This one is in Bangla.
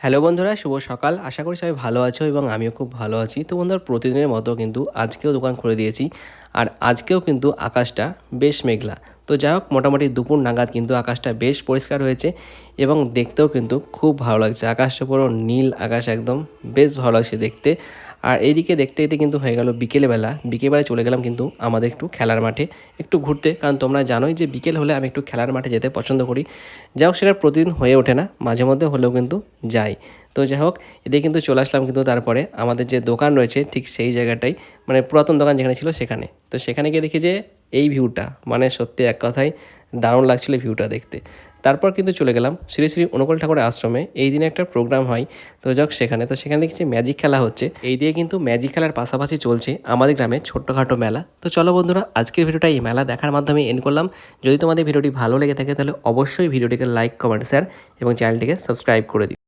হ্যালো বন্ধুরা, শুভ সকাল। আশা করি সবাই ভালো আছো এবং আমিও খুব ভালো আছি। তো বন্ধুরা, প্রতিদিনের মতো কিন্তু আজকেও দোকান খুলে দিয়েছি। আর আজকেও কিন্তু আকাশটা বেশ মেঘলা। তো যাই হোক, মোটামুটি দুপুর নাগাদ কিন্তু আকাশটা বেশ পরিষ্কার হয়েছে এবং দেখতেও কিন্তু খুব ভালো লাগছে। আকাশটা পুরো নীল আকাশ, একদম বেশ ভালো লাগছে দেখতে। আর এইদিকে দেখতে দেখতে কিন্তু হয়ে গেল বিকেলবেলা। বিকেলবেলায় চলে গেলাম কিন্তু আমাদের একটু খেলার মাঠে একটু ঘুরতে, কারণ তোমরা জানোই যে বিকেল হলে আমি একটু খেলার মাঠে যেতে পছন্দ করি। যাই হোক, সেটা প্রতিদিন হয়ে ওঠে না, মাঝে মধ্যে হলেও কিন্তু যাই। তো যাই হোক, এদিকে কিন্তু চলে আসলাম কিন্তু তারপরে আমাদের যে দোকান রয়েছে ঠিক সেই জায়গাটাই, মানে পুরাতন দোকান যেখানে ছিল সেখানে। তো সেখানে গিয়ে দেখি যে এই ভিউটা, মানে সত্যি এক কথায় দারুণ লাগছিল ভিউটা দেখতে। তারপর কিন্তু চলে গেলাম শ্রী শ্রী অনুকূল ঠাকুরের আশ্রমে। এই দিনে একটা প্রোগ্রাম হয়, তো যাক সেখানে। তো সেখানে দেখছি ম্যাজিক খেলা হচ্ছে। এই দিয়ে কিন্তু ম্যাজিক খেলার পাশাপাশি চলছে আমাদের গ্রামে ছোট্টখাটো মেলা। তো চলো বন্ধুরা, আজকের ভিডিওটা এই মেলা দেখার মাধ্যমে এন্ড করলাম। যদি তোমাদের ভিডিওটি ভালো লেগে থাকে তাহলে অবশ্যই ভিডিওটিকে লাইক, কমেন্ট, শেয়ার এবং চ্যানেলটিকে সাবস্ক্রাইব করে দিও।